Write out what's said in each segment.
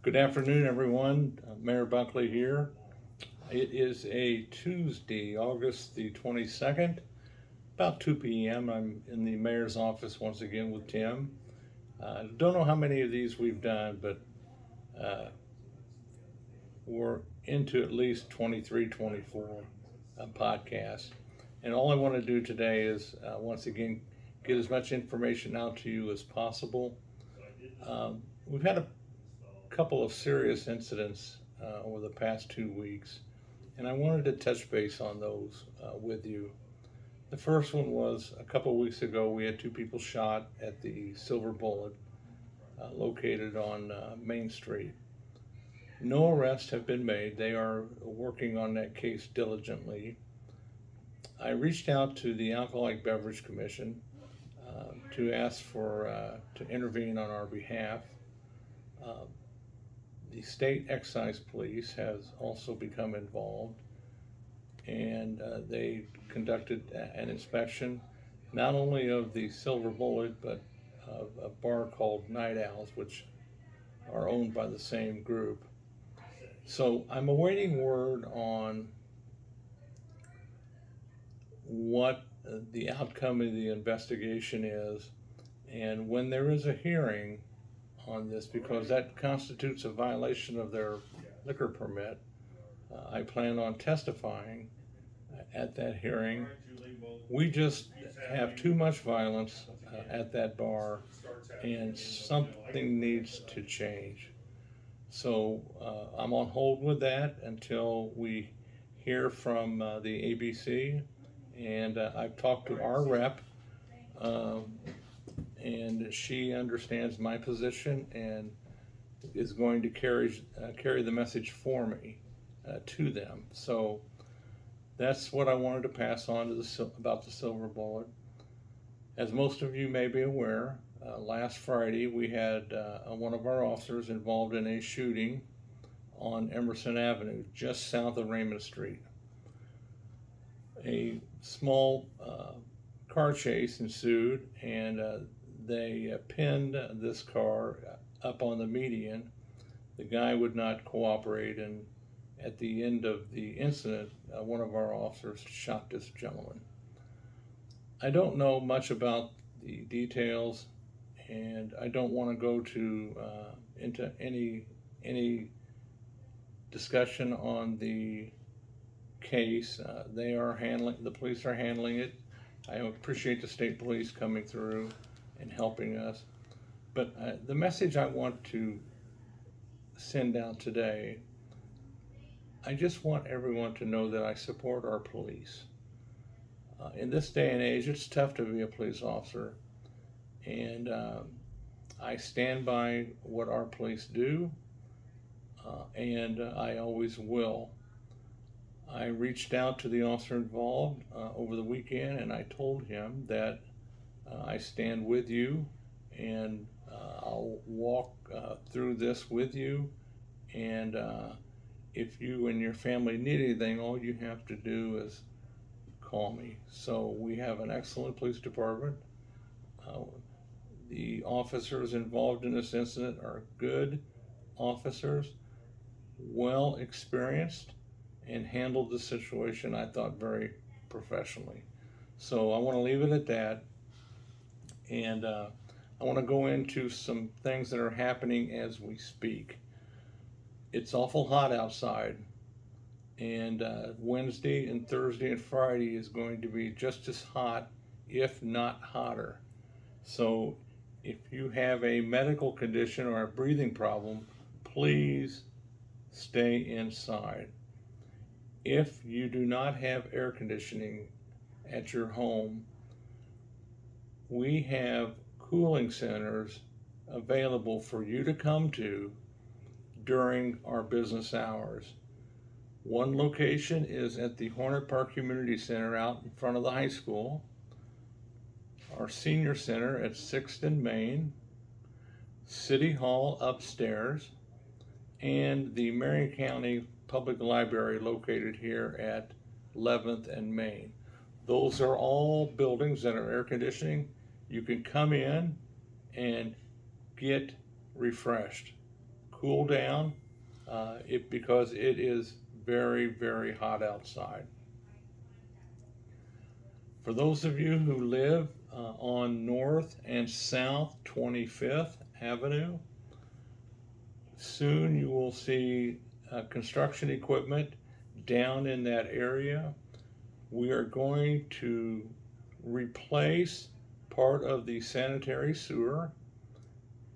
Good afternoon, everyone. Mayor Buckley here. It is a Tuesday, August the 22nd, about 2 p.m. I'm in the mayor's office once again with Tim. Don't know how many of these we've done, but uh, we're into at least 23, 24 podcasts. And all I want to do today is once again get as much information out to you as possible. We've had a couple of serious incidents over the past 2 weeks, and I wanted to touch base on those with you. The first one was a couple of weeks ago. We had two people shot at the Silver Bullet, located on Main Street. No arrests have been made. They are working on that case diligently. I reached out to the Alcoholic Beverage Commission to ask to intervene on our behalf. Uh, the state excise police has also become involved, and they conducted an inspection not only of the Silver Bullet but of a bar called Night Owls, which are owned by the same group. So I'm awaiting word on what the outcome of the investigation is, and when there is a hearing on this, because that constitutes a violation of their liquor permit, I plan on testifying at that hearing. We just have too much violence at that bar, and something needs to change. So I'm on hold with that until we hear from the ABC, and I've talked to our rep, and she understands my position and is going to carry the message for me to them. So that's what I wanted to pass on to about the Silver Bullet. As most of you may be aware, last Friday we had one of our officers involved in a shooting on Emerson Avenue, just south of Raymond Street. A small car chase ensued, and they pinned this car up on the median. The guy would not cooperate, and at the end of the incident, one of our officers shot this gentleman. I don't know much about the details, and I don't want to go into any discussion on the case. The police are handling it. I appreciate the state police coming through and helping us. But the message I want to send out today, I just want everyone to know that I support our police. In this day and age, it's tough to be a police officer, and I stand by what our police do, and I always will. I reached out to the officer involved over the weekend, and I told him that I stand with you, and I'll walk through this with you, and if you and your family need anything, all you have to do is call me. So we have an excellent police department. Uh, the officers involved in this incident are good officers, well experienced, and handled the situation, I thought, very professionally. So I want to leave it at that, and I want to go into some things that are happening as we speak. It's awful hot outside, and Wednesday and Thursday and Friday is going to be just as hot, if not hotter. So if you have a medical condition or a breathing problem, please stay inside. If you do not have air conditioning at your home, we have cooling centers available for you to come to during our business hours. One location is at the Hornet Park Community Center out in front of the high school, our senior center at 6th and Main, City Hall upstairs, and the Marion County Public Library located here at 11th and Main. Those are all buildings that are air conditioning. You can come in and get refreshed cool down because it is very, very hot outside. For those of you who live on North and South 25th Avenue, soon you will see construction equipment down in that area. We are going to replace part of the sanitary sewer,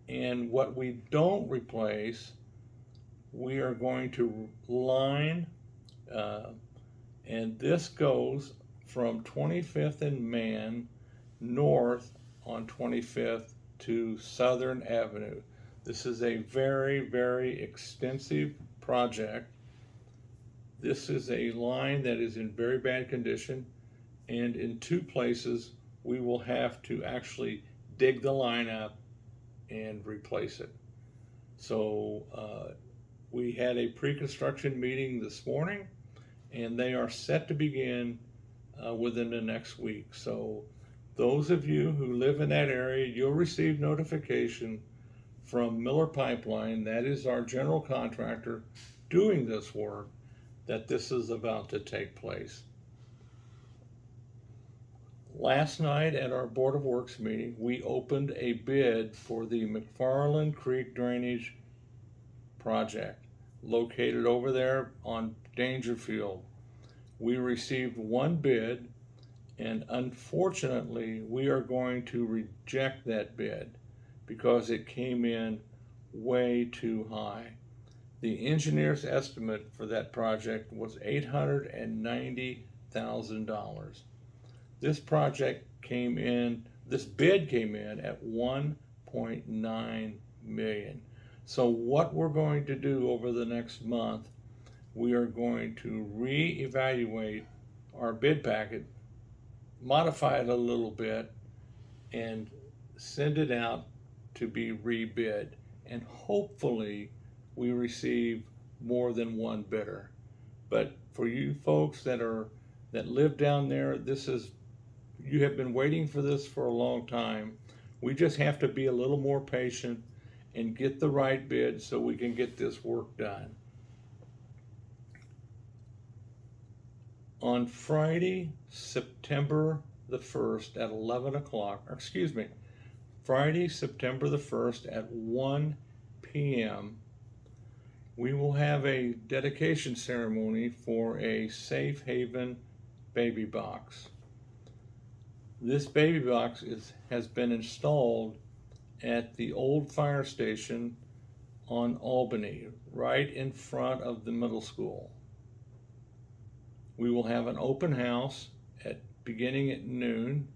and what we don't replace, we are going to line, and this goes from 25th and Man north on 25th to Southern Avenue. This is a very, very extensive project. This is a line that is in very bad condition, and in two places we will have to actually dig the line up and replace it. So we had a pre-construction meeting this morning, and they are set to begin within the next week. So those of you who live in that area, you'll receive notification from Miller Pipeline, that is our general contractor doing this work, that this is about to take place. Last night at our Board of Works meeting, we opened a bid for the McFarland Creek Drainage project located over there on Dangerfield. We received one bid, and unfortunately we are going to reject that bid because it came in way too high. The engineer's estimate for that project was $890,000. This bid came in at $1.9 million. So what we're going to do over the next month, we are going to reevaluate our bid packet, modify it a little bit, and send it out to be rebid. And hopefully we receive more than one bidder. But for you folks that live down there, you have been waiting for this for a long time. We just have to be a little more patient and get the right bid so we can get this work done. On Friday, September the 1st at 11 o'clock, Friday, September the 1st at 1 p.m., we will have a dedication ceremony for a Safe Haven baby box. This baby box has been installed at the old fire station on Albany, right in front of the middle school. We will have an open house beginning at noon,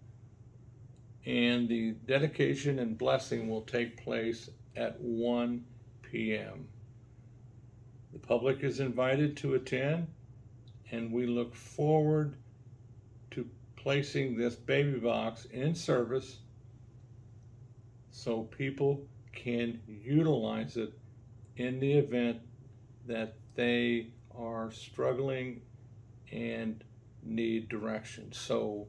and the dedication and blessing will take place at 1 p.m. The public is invited to attend, and we look forward to placing this baby box in service so people can utilize it in the event that they are struggling and need direction. So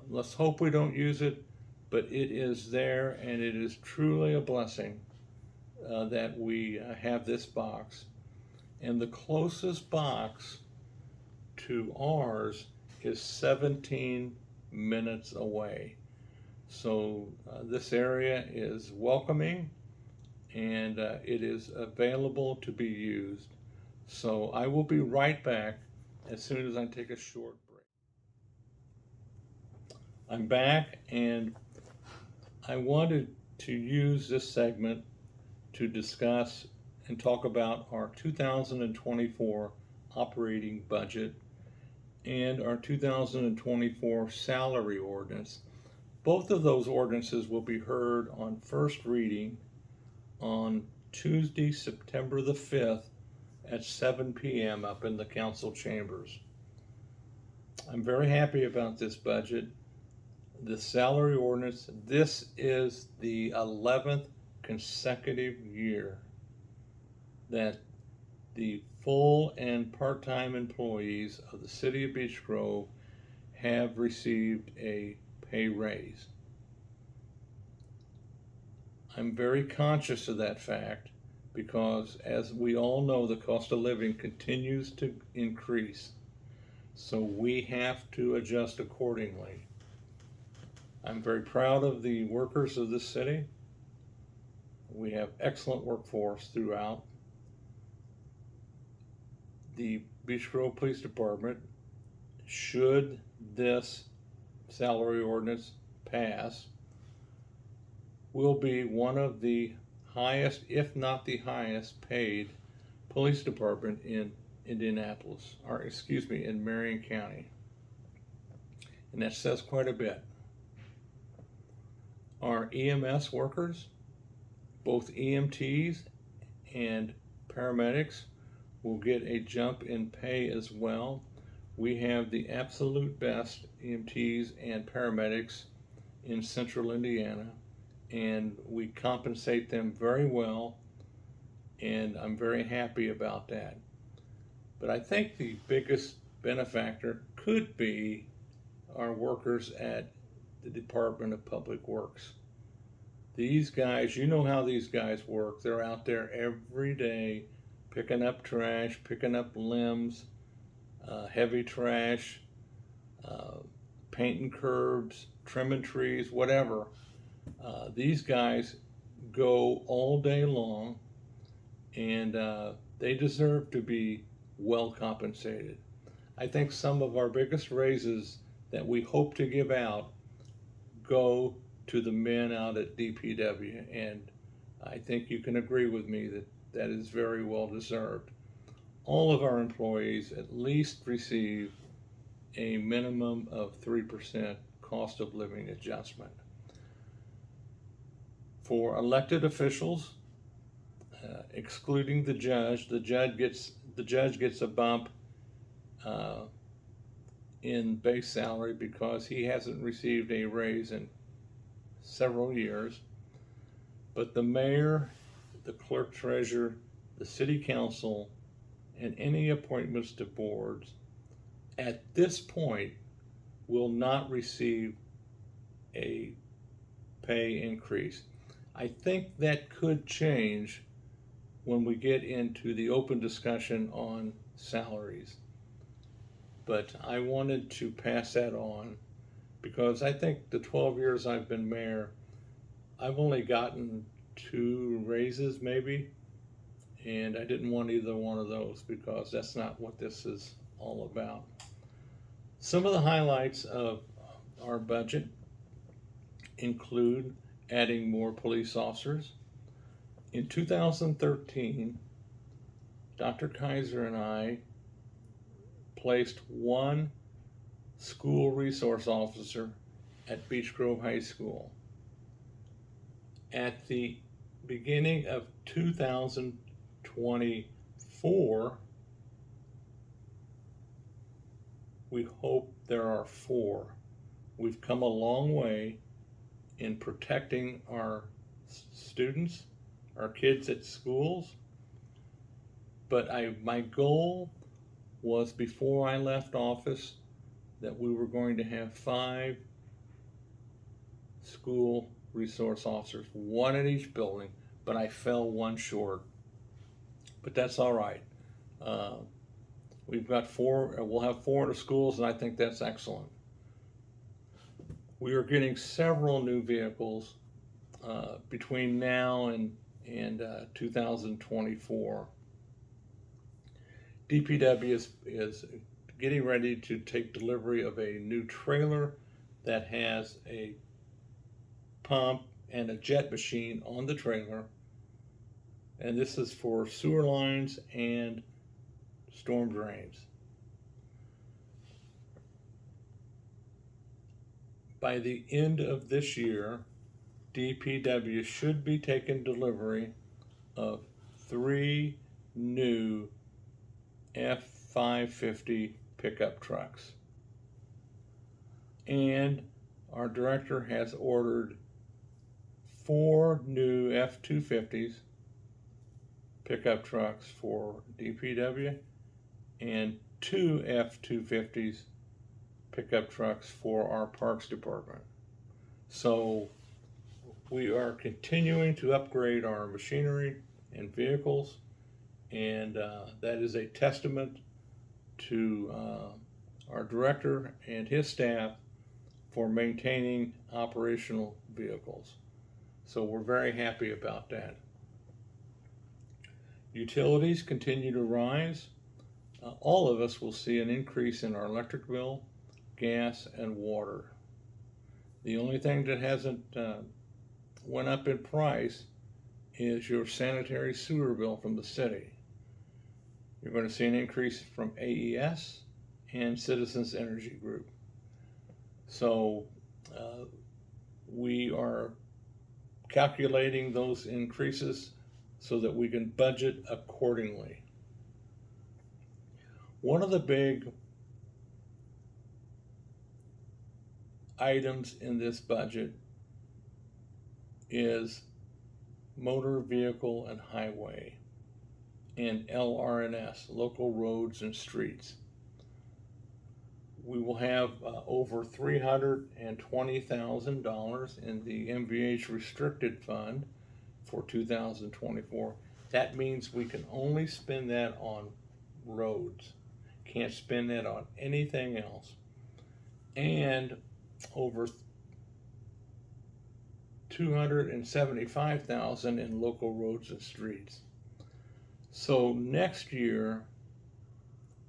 let's hope we don't use it, but it is there, and it is truly a blessing that we have this box. And the closest box to ours is 17 minutes away. So this area is welcoming, and it is available to be used. So I will be right back as soon as I take a short break. I'm back, and I wanted to use this segment to discuss and talk about our 2024 operating budget and our 2024 salary ordinance. Both of those ordinances will be heard on first reading on Tuesday, September the 5th at 7 p.m. up in the council chambers. I'm very happy about this budget. The salary ordinance, this is the 11th consecutive year that the full and part-time employees of the city of Beech Grove have received a pay raise. I'm very conscious of that fact because, as we all know, the cost of living continues to increase. So we have to adjust accordingly. I'm very proud of the workers of this city. We have excellent workforce throughout. The Beech Grove Police Department, should this salary ordinance pass, will be one of the highest, if not the highest paid police department in Indianapolis, or excuse me, in Marion County. And that says quite a bit. Our EMS workers, both EMTs and paramedics, will get a jump in pay as well. We have the absolute best EMTs and paramedics in central Indiana, and we compensate them very well, and I'm very happy about that. But I think the biggest benefactor could be our workers at the Department of Public Works. These guys, you know how these guys work. They're out there every day picking up trash, picking up limbs, heavy trash, painting curbs, trimming trees, whatever. These guys go all day long, and they deserve to be well compensated. I think some of our biggest raises that we hope to give out go to the men out at DPW, and I think you can agree with me that that is very well deserved. All of our employees at least receive a minimum of 3% cost of living adjustment. For elected officials, excluding the judge gets a bump in base salary because he hasn't received a raise in several years. But the mayor, the clerk treasurer, the city council, and any appointments to boards at this point will not receive a pay increase. I think that could change when we get into the open discussion on salaries. But I wanted to pass that on because I think the 12 years I've been mayor, I've only gotten 2 raises maybe, and I didn't want either one of those because that's not what this is all about. Some of the highlights of our budget include adding more police officers. In 2013, Dr. Kaiser and I placed 1 school resource officer at Beech Grove High School. At the beginning of 2024, we hope there are 4. We've come a long way in protecting our students, our kids at schools, but my goal was before I left office that we were going to have 5 school resource officers, 1 at each building, but I fell 1 short. But that's all right. We've got 4, we'll have 4 in the schools, and I think that's excellent. We are getting several new vehicles between now and 2024. DPW is getting ready to take delivery of a new trailer that has a pump and a jet machine on the trailer, and this is for sewer lines and storm drains. By the end of this year, DPW should be taking delivery of 3 new F-550 pickup trucks. And our director has ordered 4 new F-250s pickup trucks for DPW and 2 F-250s pickup trucks for our Parks Department. So we are continuing to upgrade our machinery and vehicles, and that is a testament to our director and his staff for maintaining operational vehicles. So we're very happy about that. Utilities continue to rise. All of us will see an increase in our electric bill, gas, and water. The only thing that hasn't went up in price is your sanitary sewer bill from the city. You're going to see an increase from AES and Citizens Energy Group. So we are calculating those increases so that we can budget accordingly. One of the big items in this budget is motor vehicle and highway, and LRNS, local roads and streets. We will have over $320,000 in the MVH restricted fund for 2024. That means we can only spend that on roads. Can't spend that on anything else. And over $275,000 in local roads and streets. So next year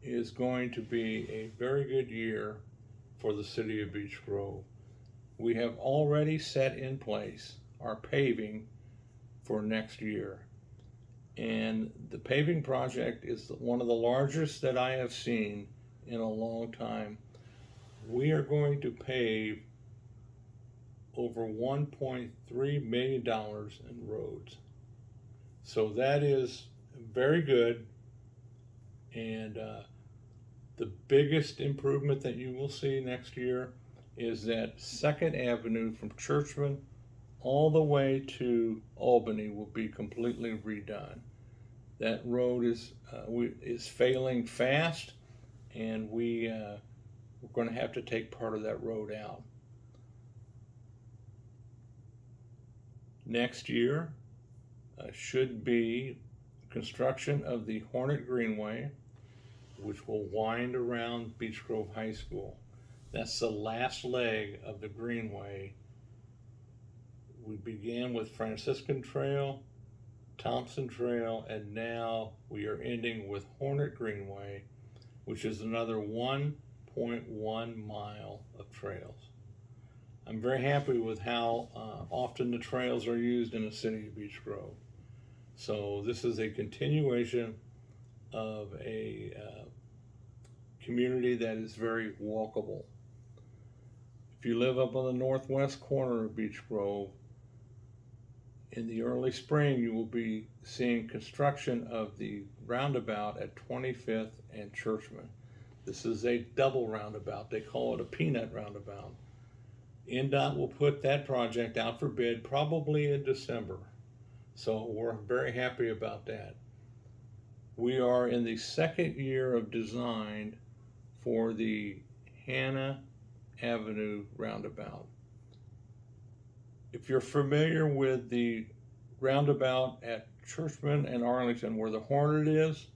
is going to be a very good year for the city of Beech Grove. We have already set in place our paving for next year. And the paving project is one of the largest that I have seen in a long time. We are going to pave over $1.3 million in roads. So that is very good. And the biggest improvement that you will see next year is that 2nd Avenue from Churchman all the way to Albany will be completely redone. That road is failing fast, and we're going to have to take part of that road out. Next year should be construction of the Hornet Greenway, which will wind around Beech Grove High School. That's the last leg of the Greenway. We began with Franciscan Trail, Thompson Trail, and now we are ending with Hornet Greenway, which is another 1.1 mile of trails. I'm very happy with how often the trails are used in the city of Beech Grove. So this is a continuation of a community that is very walkable. If you live up on the northwest corner of Beech Grove, in the early spring you will be seeing construction of the roundabout at 25th and Churchman. This is a double roundabout. They call it a peanut roundabout. NDOT will put that project out for bid probably in December. So we're very happy about that. We are in the 2nd year of design for the Hannah Avenue roundabout. If you're familiar with the roundabout at Churchman and Arlington where the Hornet is,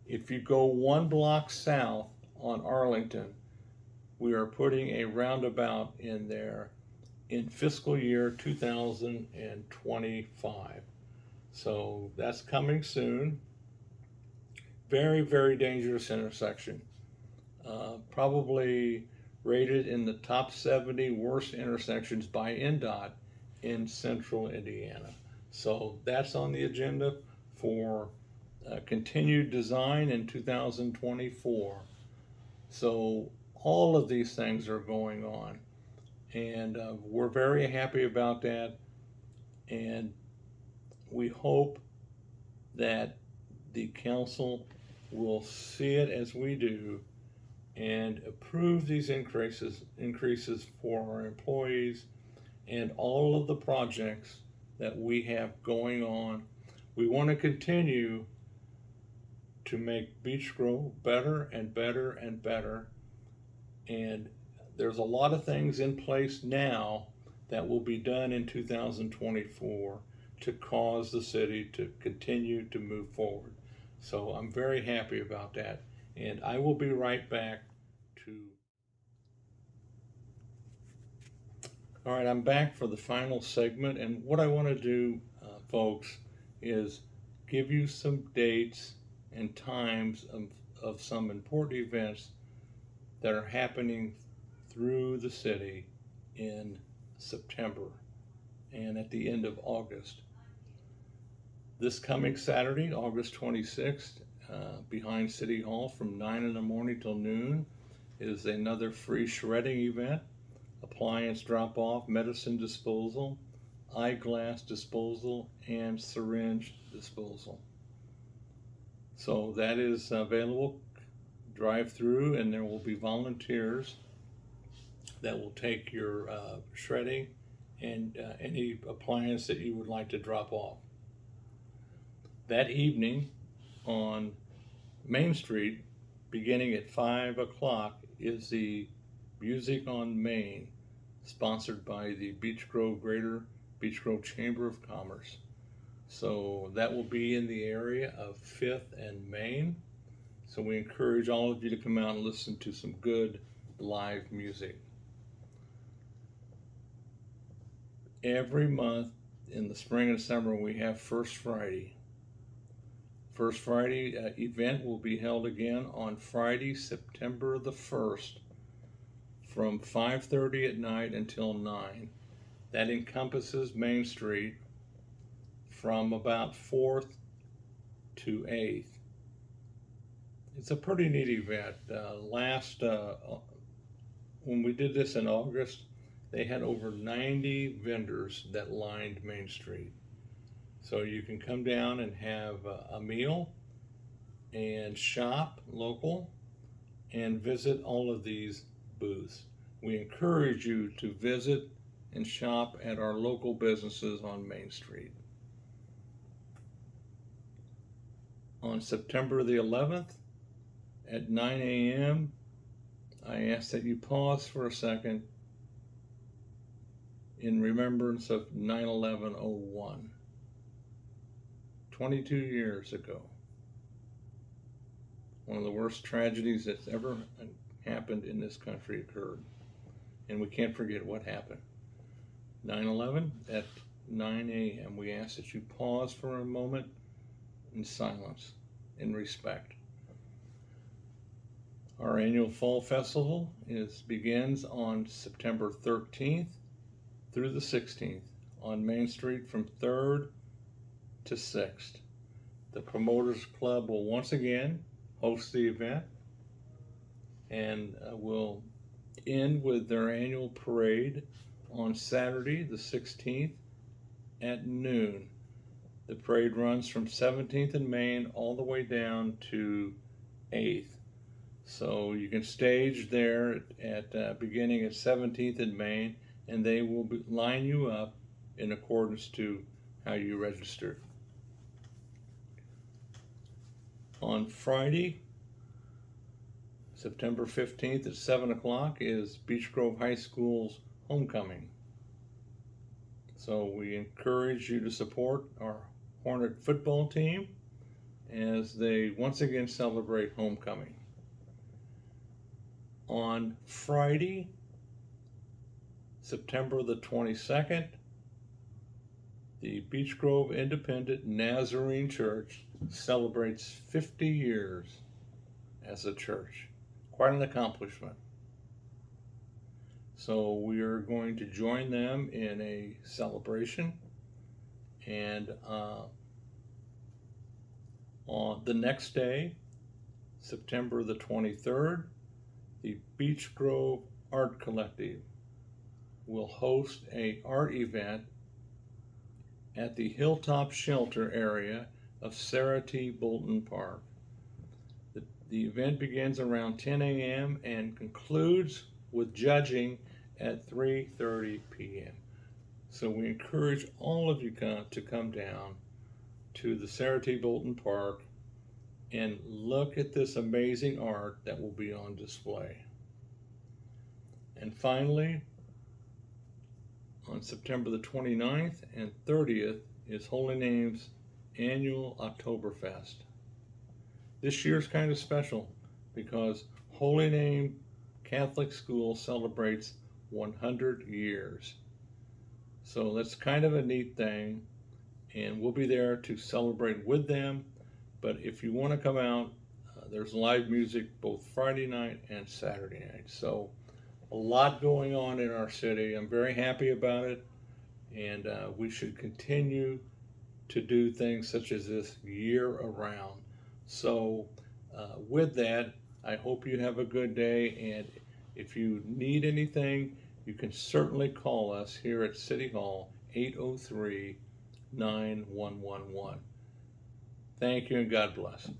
if you go 1 block south on Arlington, we are putting a roundabout in there in fiscal year 2025. So that's coming soon. Very, very dangerous intersection. Probably rated in the top 70 worst intersections by NDOT in central Indiana. So that's on the agenda for continued design in 2024. So all of these things are going on, and we're very happy about that, and we hope that the council will see it as we do and approve these increases for our employees and all of the projects that we have going on. We want to continue to make Beech Grove better and better and better. And there's a lot of things in place now that will be done in 2024 to cause the city to continue to move forward. So I'm very happy about that. And I will be right back to. All right, I'm back for the final segment. And what I want to do, folks, is give you some dates and times of some important events that are happening through the city in September and at the end of August. This coming Saturday, August 26th, behind City Hall from 9 in the morning till noon is another free shredding event, appliance drop-off, medicine disposal, eyeglass disposal, and syringe disposal. So that is available. Drive through, and there will be volunteers that will take your shredding and any appliance that you would like to drop off. That evening on Main Street, beginning at 5 o'clock, is the Music on Main, sponsored by the Greater Beech Grove Chamber of Commerce. So that will be in the area of 5th and Main. So we encourage all of you to come out and listen to some good live music. Every month in the spring and summer we have First Friday. First Friday event will be held again on Friday, September the 1st from 5:30 at night until 9. That encompasses Main Street from about 4th to 8th. It's a pretty neat event. When we did this in August, they had over 90 vendors that lined Main Street. So you can come down and have a meal and shop local and visit all of these booths. We encourage you to visit and shop at our local businesses on Main Street. On September the 11th at 9 a.m., I ask that you pause for a second in remembrance of 9/11/01. 22 years ago. One of the worst tragedies that's ever happened in this country occurred. And we can't forget what happened. 9/11 at 9 a.m. We ask that you pause for a moment in silence, in respect. Our annual Fall Festival begins on September 13th through the 16th on Main Street from 3rd to 6th. The Promoters Club will once again host the event and will end with their annual parade on Saturday the 16th at noon. The parade runs from 17th and Main all the way down to 8th. So you can stage there at beginning at 17th and Main, and they will line you up in accordance to how you registered. On Friday, September 15th at 7 o'clock is Beech Grove High School's homecoming. So we encourage you to support our Hornet football team as they once again celebrate homecoming. On Friday, September the 22nd, the Beech Grove Independent Nazarene Church celebrates 50 years as a church. Quite an accomplishment. So we are going to join them in a celebration, and on the next day, September the 23rd, the Beech Grove Art Collective will host an art event at the Hilltop Shelter area of Sarah T. Bolton Park. The event begins around 10 a.m. and concludes with judging at 3:30 p.m. So we encourage all of you to come down to the Sarah T. Bolton Park and look at this amazing art that will be on display. And finally, on September the 29th and 30th is Holy Name's annual Oktoberfest. This year's kind of special because Holy Name Catholic School celebrates 100 years. So that's kind of a neat thing, and we'll be there to celebrate with them. But if you want to come out, there's live music both Friday night and Saturday night. So a lot going on in our city. I'm very happy about it, and we should continue to do things such as this year around. So with that, I hope you have a good day, and if you need anything, you can certainly call us here at City Hall, 803-9111. Thank you and God bless.